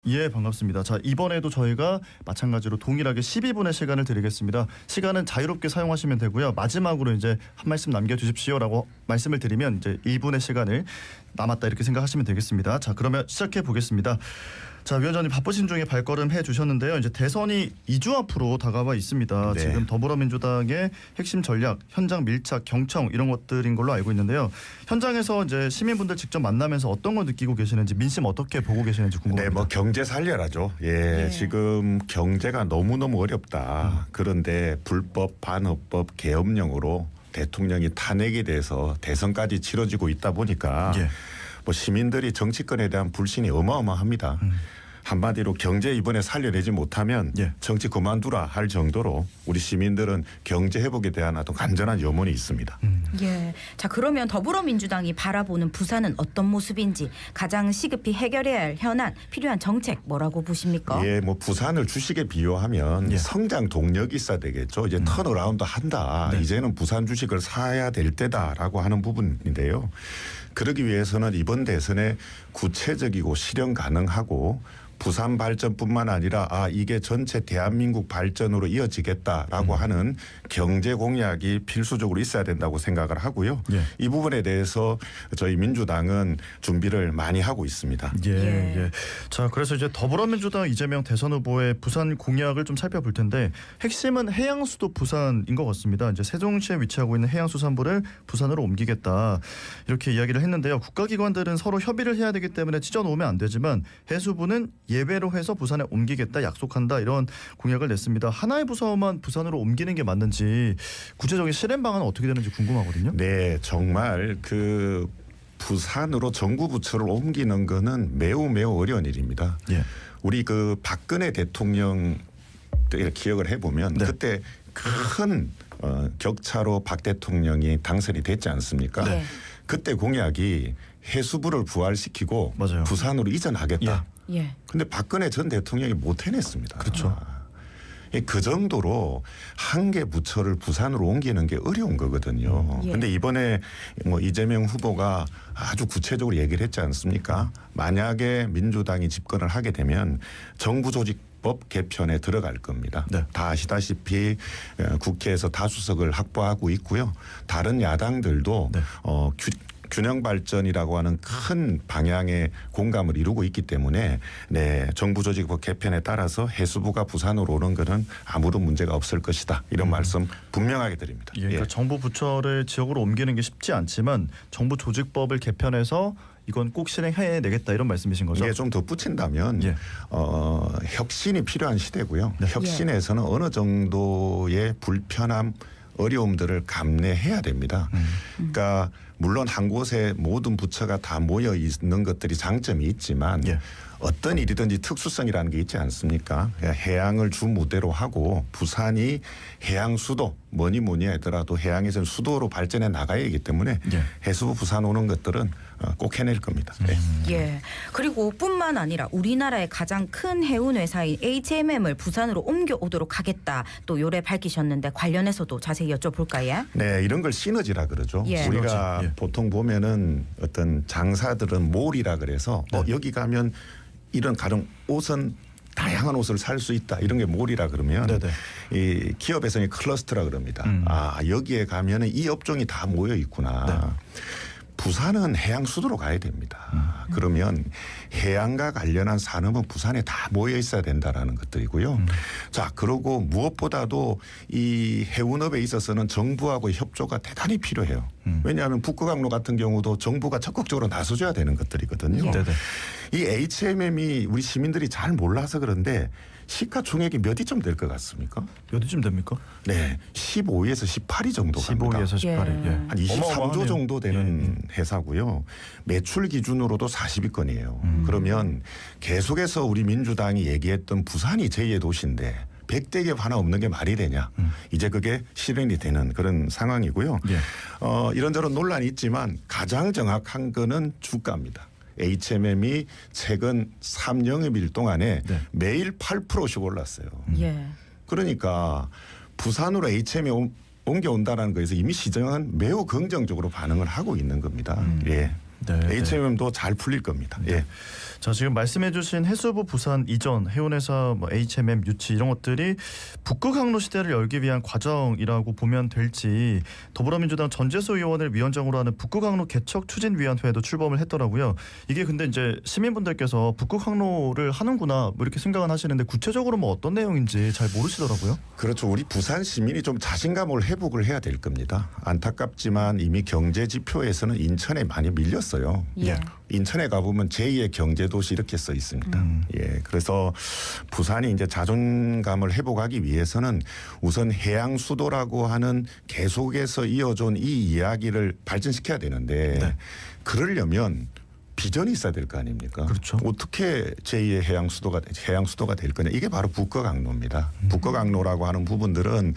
예, 반갑습니다. 자, 이번에도 저희가 마찬가지로 동일하게 12분의 시간을 드리겠습니다. 시간은 자유롭게 사용하시면 되고요. 마지막으로 이제 한 말씀 남겨주십시오라고 말씀을 드리면 이제 1분의 시간을 남았다 이렇게 생각하시면 되겠습니다. 자, 그러면 시작해 보겠습니다. 자, 위원장님 바쁘신 중에 발걸음 해주셨는데요. 이제 대선이 2주 앞으로 다가와 있습니다. 네. 지금 더불어민주당의 핵심 전략, 현장 밀착, 경청 이런 것들인 걸로 알고 있는데요. 현장에서 이제 시민분들 직접 만나면서 어떤 걸 느끼고 계시는지, 민심 어떻게 보고 계시는지 궁금합니다. 네, 뭐 경제 살려라죠. 예, 지금 경제가 너무너무 어렵다. 그런데 불법, 반헌법, 계엄령으로 대통령이 탄핵이 돼서 대선까지 치러지고 있다 보니까 예. 뭐 시민들이 정치권에 대한 불신이 어마어마합니다. 한마디로 경제 이번에 살려내지 못하면 예. 정치 그만두라 할 정도로 우리 시민들은 경제 회복에 대한 어떤 간절한 염원이 있습니다. 예. 자, 그러면 더불어민주당이 바라보는 부산은 어떤 모습인지, 가장 시급히 해결해야 할 현안, 필요한 정책 뭐라고 보십니까? 예, 뭐 부산을 주식에 비유하면 예. 성장 동력이 있어야 되겠죠. 이제 턴어라운드 한다. 네. 이제는 부산 주식을 사야 될 때다라고 하는 부분인데요. 그러기 위해서는 이번 대선에 구체적이고 실현 가능하고 부산 발전뿐만 아니라 이게 전체 대한민국 발전으로 이어지겠다라고 하는 경제 공약이 필수적으로 있어야 된다고 생각을 하고요. 예. 이 부분에 대해서 저희 민주당은 준비를 많이 하고 있습니다. 예, 예. 예. 자, 그래서 이제 더불어민주당 이재명 대선 후보의 부산 공약을 좀 살펴볼 텐데, 핵심은 해양수도 부산인 것 같습니다. 이제 세종시에 위치하고 있는 해양수산부를 부산으로 옮기겠다 이렇게 이야기를 했는데요. 국가기관들은 서로 협의를 해야 되기 때문에 찢어놓으면 안 되지만 해수부는 예외로 해서 부산에 옮기겠다 약속한다 이런 공약을 냈습니다. 하나의 부서만 부산으로 옮기는 게 맞는지, 구체적인 실행 방안은 어떻게 되는지 궁금하거든요. 네, 정말 그 부산으로 정부 부처를 옮기는 거는 매우 어려운 일입니다. 예. 우리 그 박근혜 대통령 때 기억을 해보면 네. 그때 큰 격차로 박 대통령이 당선이 됐지 않습니까? 네. 그때 공약이 해수부를 부활시키고 맞아요. 부산으로 이전하겠다. 예. 근데 박근혜 전 대통령이 못 해냈습니다. 그렇죠. 그 정도로 한 개 부처를 부산으로 옮기는 게 어려운 거거든요. 예. 근데 이번에 뭐 이재명 후보가 아주 구체적으로 얘기를 했지 않습니까? 만약에 민주당이 집권을 하게 되면 정부 조직법 개편에 들어갈 겁니다. 네. 다 아시다시피 국회에서 다수석을 확보하고 있고요. 다른 야당들도 네. 균형 발전이라고 하는 큰 방향의 공감을 이루고 있기 때문에 정부 조직법 개편에 따라서 해수부가 부산으로 오는 것은 아무런 문제가 없을 것이다. 이런 말씀 분명하게 드립니다. 예, 그러니까 정부 부처를 지역으로 옮기는 게 쉽지 않지만 정부 조직법을 개편해서 이건 꼭 실행해내겠다 이런 말씀이신 거죠? 이게 좀 덧붙인다면 예. 혁신이 필요한 시대고요. 네. 혁신에서는 어느 정도의 불편함 어려움들을 감내해야 됩니다. 그러니까 물론 한 곳에 모든 부처가 다 모여 있는 것들이 장점이 있지만 예. 어떤 일이든지 특수성이라는 게 있지 않습니까? 해양을 주 무대로 하고 부산이 해양 수도 뭐니 하더라도 해양에서는 수도로 발전해 나가야 하기 때문에 예. 해수부 부산 오는 것들은 꼭 해낼 겁니다. 네. 예. 그리고 뿐만 아니라 우리나라의 가장 큰 해운 회사인 HMM을 부산으로 옮겨오도록 하겠다 또 요래 밝히셨는데, 관련해서도 자세히 여쭤볼까요? 네, 이런 걸 시너지라 그러죠. 예. 우리가 시너지, 예. 보통 보면은 어떤 장사들은 몰이라 그래서 네. 여기 가면 이런 가령 옷은 다양한 옷을 살 수 있다. 이런 게 몰이라 그러면 네네. 이 기업에서는 클러스터라 그럽니다. 여기에 가면은 이 업종이 다 모여 있구나. 네. 부산은 해양 수도로 가야 됩니다. 그러면 해양과 관련한 산업은 부산에 다 모여 있어야 된다라는 것들이고요. 자, 그리고 무엇보다도 이 해운업에 있어서는 정부하고의 협조가 대단히 필요해요. 왜냐하면 북구강로 같은 경우도 정부가 적극적으로 나서줘야 되는 것들이거든요. 예. 네네. 이 HMM이 우리 시민들이 잘 몰라서 그런데 시가총액이 몇 위쯤 될 것 같습니까? 몇 위쯤 됩니까? 네, 15위에서 18위 정도 갑니다. 15위에서 18위. 예. 예. 한 23조 어마어마하네요. 정도 되는 회사고요. 매출 기준으로도 40위권이에요. 그러면 계속해서 우리 민주당이 얘기했던 부산이 제2의 도시인데 100대 기업 하나 없는 게 말이 되냐. 이제 그게 실현이 되는 그런 상황이고요. 예. 이런저런 논란이 있지만 가장 정확한 거는 주가입니다. HMM이 최근 3영업일 동안에 네. 매일 8%씩 올랐어요. 예. 그러니까 부산으로 HM이 옮겨온다는 거에서 이미 시장은 매우 긍정적으로 반응을 하고 있는 겁니다. 예. 네, HMM도 잘 풀릴 겁니다. 예. 자, 지금 말씀해주신 해수부 부산 이전, 해운회사 뭐 HMM 유치 이런 것들이 북극 항로 시대를 열기 위한 과정이라고 보면 될지, 더불어민주당 전재수 의원을 위원장으로 하는 북극 항로 개척 추진위원회에도 출범을 했더라고요. 이게 근데 이제 시민분들께서 북극 항로를 하는구나 뭐 이렇게 생각은 하시는데 구체적으로 뭐 어떤 내용인지 잘 모르시더라고요. 그렇죠. 우리 부산 시민이 좀 자신감을 회복을 해야 될 겁니다. 안타깝지만 이미 경제 지표에서는 인천에 많이 밀렸어요. 예. 인천에 가보면 제2의 경제도시 이렇게 써 있습니다. 예, 그래서 부산이 이제 자존감을 회복하기 위해서는 우선 해양 수도라고 하는 계속해서 이어져온 이 이야기를 발전시켜야 되는데 네. 그러려면 비전이 있어야 될 거 아닙니까? 그렇죠. 어떻게 제2의 해양 수도가 될 거냐. 이게 바로 북극항로입니다. 북극항로라고 하는 부분들은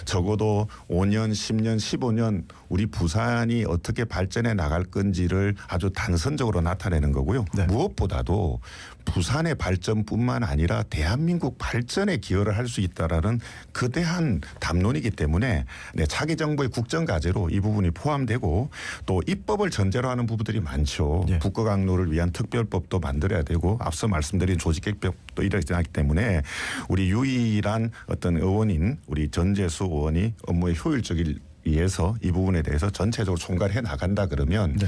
적어도 5년, 10년, 15년 우리 부산이 어떻게 발전해 나갈 건지를 아주 단선적으로 나타내는 거고요. 네. 무엇보다도 부산의 발전뿐만 아니라 대한민국 발전에 기여를 할 수 있다라는 거대한 담론이기 때문에 차기 정부의 국정과제로 이 부분이 포함되고 또 입법을 전제로 하는 부분들이 많죠. 예. 북극항로를 위한 특별법도 만들어야 되고 앞서 말씀드린 조직개혁법도 일어나기 때문에 우리 유일한 어떤 의원인 우리 전재수 의원이 업무의 효율적일 위해서 이 부분에 대해서 전체적으로 총괄해 나간다 그러면 네.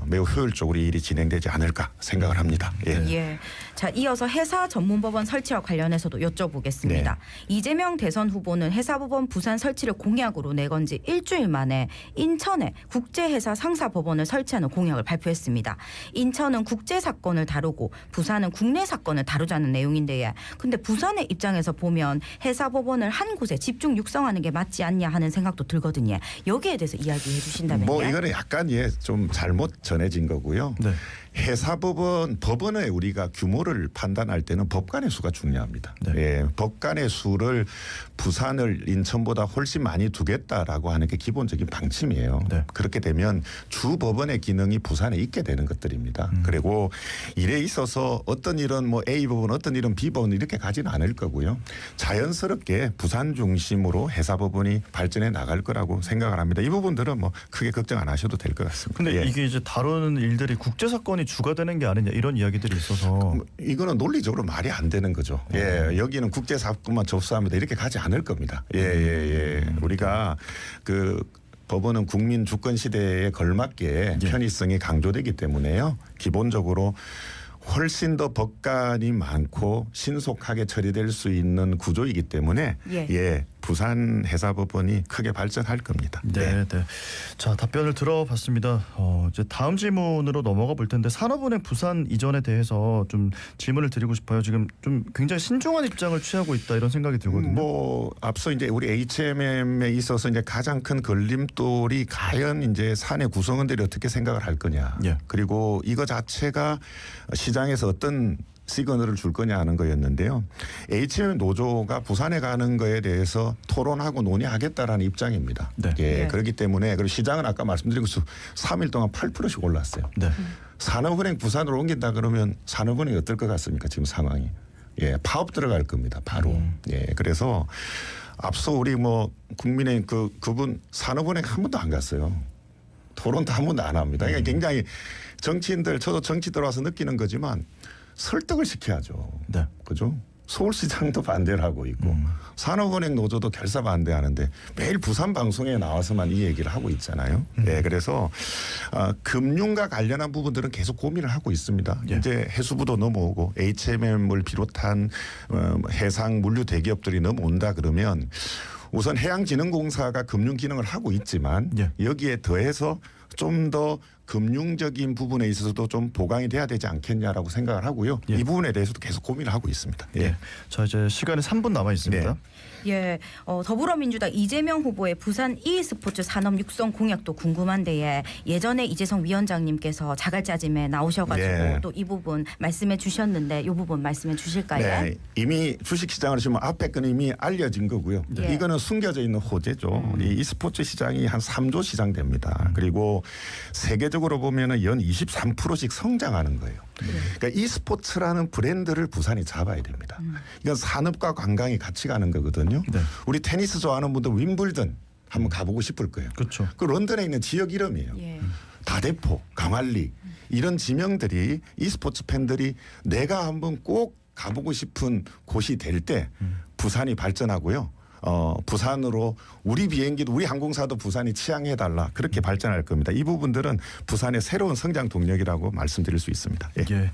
매우 효율적으로 이 일이 진행되지 않을까 생각을 합니다. 예. 예. 자, 이어서 해사 전문법원 설치와 관련해서도 여쭤보겠습니다. 네. 이재명 대선 후보는 해사법원 부산 설치를 공약으로 내건 지 일주일 만에 인천에 국제해사 상사법원을 설치하는 공약을 발표했습니다. 인천은 국제 사건을 다루고 부산은 국내 사건을 다루자는 내용인데, 근데 부산의 입장에서 보면 해사법원을 한 곳에 집중 육성하는 게 맞지 않냐 하는 생각도 들거든요. 여기에 대해서 이야기해 주신다면요. 뭐 이거는 약간 좀 잘못 전해진 거고요. 네. 법원의 우리가 규모를 판단할 때는 법관의 수가 중요합니다. 네. 예, 법관의 수를 부산을 인천보다 훨씬 많이 두겠다라고 하는 게 기본적인 방침이에요. 네. 그렇게 되면 주 법원의 기능이 부산에 있게 되는 것들입니다. 그리고 이래 있어서 어떤 일은 뭐 A 법원, 어떤 일은 B 법원 이렇게 가지는 않을 거고요. 자연스럽게 부산 중심으로 해사법원이 발전해 나갈 거라고 생각을 합니다. 이 부분들은 뭐 크게 걱정 안 하셔도 될 것 같습니다. 근데 예. 이게 이제 다루는 일들이 국제 사건이 주가 되는 게 아니냐 이런 이야기들이 있어서 이거는 논리적으로 말이 안 되는 거죠. 예, 여기는 국제 사건만 접수합니다. 이렇게 가지 않을 겁니다. 예. 우리가 법원은 국민 주권 시대에 걸맞게 예. 편의성이 강조되기 때문에요. 기본적으로 훨씬 더 법관이 많고 신속하게 처리될 수 있는 구조이기 때문에 예. 부산 해사법원이 크게 발전할 겁니다. 네. 자, 답변을 들어봤습니다. 이제 다음 질문으로 넘어가 볼 텐데 산업은행 부산 이전에 대해서 좀 질문을 드리고 싶어요. 지금 좀 굉장히 신중한 입장을 취하고 있다 이런 생각이 들거든요. 뭐 앞서 이제 우리 HMM에 있어서 이제 가장 큰 걸림돌이 과연 이제 사내 구성원들이 어떻게 생각을 할 거냐. 예. 그리고 이거 자체가 시장에서 어떤 시그널을 줄 거냐 하는 거였는데요. HMM 노조가 부산에 가는 거에 대해서 토론하고 논의하겠다라는 입장입니다. 네. 네. 그렇기 때문에 그리고 시장은 아까 말씀드린 것처럼 3일 동안 8%씩 올랐어요. 네. 산업은행 부산으로 옮긴다 그러면 산업은행이 어떨 것 같습니까? 지금 상황이. 예, 파업 들어갈 겁니다. 바로. 예, 그래서 앞서 우리 뭐 국민의 그분 산업은행 한 번도 안 갔어요. 토론도 한 번도 안 합니다. 그러니까 굉장히 정치인들 저도 정치 들어와서 느끼는 거지만 설득을 시켜야죠. 네. 그죠? 서울시장도 반대를 하고 있고 산업은행 노조도 결사 반대하는데 매일 부산 방송에 나와서만 이 얘기를 하고 있잖아요. 네, 그래서 금융과 관련한 부분들은 계속 고민을 하고 있습니다. 예. 이제 해수부도 넘어오고 HMM을 비롯한 해상 물류 대기업들이 넘어온다 그러면 우선 해양진흥공사가 금융 기능을 하고 있지만 예. 여기에 더해서 좀 더 금융적인 부분에 있어서도 좀 보강이 돼야 되지 않겠냐라고 생각을 하고요. 예. 이 부분에 대해서도 계속 고민을 하고 있습니다. 예. 네. 자, 이제 시간이 3분 남아 있습니다. 네. 예, 더불어민주당 이재명 후보의 부산 e스포츠 산업 육성 공약도 궁금한데 예전에 이재성 위원장님께서 자갈짜짐에 나오셔가지고 예. 또 이 부분 말씀해 주셨는데 이 부분 말씀해 주실까요? 네, 이미 주식시장을 지금 앞에 건 이미 알려진 거고요. 예. 이거는 숨겨져 있는 호재죠. 이 e스포츠 시장이 한 3조 시장 됩니다. 그리고 세계적으로 보면은 연 23%씩 성장하는 거예요. 그러니까 e스포츠라는 브랜드를 부산이 잡아야 됩니다. 이건 산업과 관광이 같이 가는 거거든요. 네. 우리 테니스 좋아하는 분들 윈블던 한번 가보고 싶을 거예요. 그렇죠. 그 런던에 있는 지역 이름이에요. 예. 다대포, 강할리 이런 지명들이 e스포츠 팬들이 내가 한번 꼭 가보고 싶은 곳이 될 때 부산이 발전하고요. 부산으로 우리 비행기도 우리 항공사도 부산이 취향해달라 그렇게 발전할 겁니다. 이 부분들은 부산의 새로운 성장 동력이라고 말씀드릴 수 있습니다. 예. 예.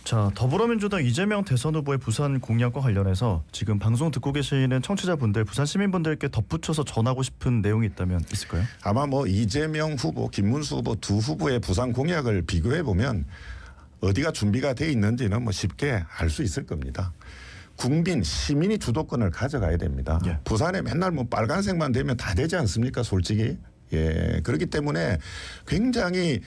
자, 더불어민주당 이재명 대선 후보의 부산 공약과 관련해서 지금 방송 듣고 계시는 청취자분들, 부산 시민분들께 덧붙여서 전하고 싶은 내용이 있다면 있을까요? 아마 뭐 이재명 후보, 김문수 후보 두 후보의 부산 공약을 비교해 보면 어디가 준비가 돼 있는지는 뭐 쉽게 알 수 있을 겁니다. 국민, 시민이 주도권을 가져가야 됩니다. 예. 부산에 맨날 뭐 빨간색만 되면 다 되지 않습니까, 솔직히? 예. 그렇기 때문에 굉장히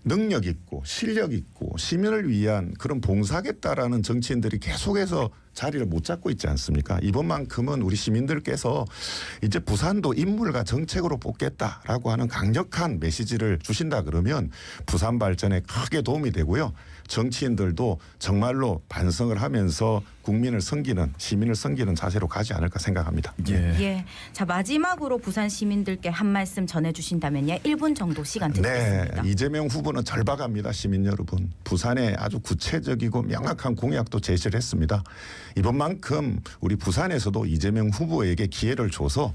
능력 있고 실력 있고 시민을 위한 그런 봉사하겠다라는 정치인들이 계속해서 자리를 못 잡고 있지 않습니까? 이번만큼은 우리 시민들께서 이제 부산도 인물과 정책으로 뽑겠다라고 하는 강력한 메시지를 주신다 그러면 부산 발전에 크게 도움이 되고요. 정치인들도 정말로 반성을 하면서 국민을 섬기는 시민을 섬기는 자세로 가지 않을까 생각합니다. 예. 예. 자, 마지막으로 부산 시민들께 한 말씀 전해 주신다면요. 1분 정도 시간 드리겠습니다. 네, 이재명 후보는 절박합니다, 시민 여러분. 부산에 아주 구체적이고 명확한 공약도 제시를 했습니다. 이번만큼 우리 부산에서도 이재명 후보에게 기회를 줘서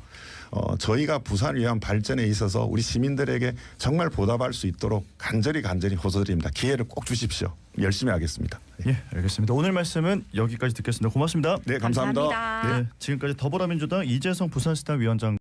저희가 부산을 위한 발전에 있어서 우리 시민들에게 정말 보답할 수 있도록 간절히 호소드립니다. 기회를 꼭 주십시오. 열심히 하겠습니다. 예, 알겠습니다. 오늘 말씀은 여기까지 듣겠습니다. 고맙습니다. 네, 감사합니다. 감사합니다. 네, 지금까지 더불어민주당 이재성 부산시당 위원장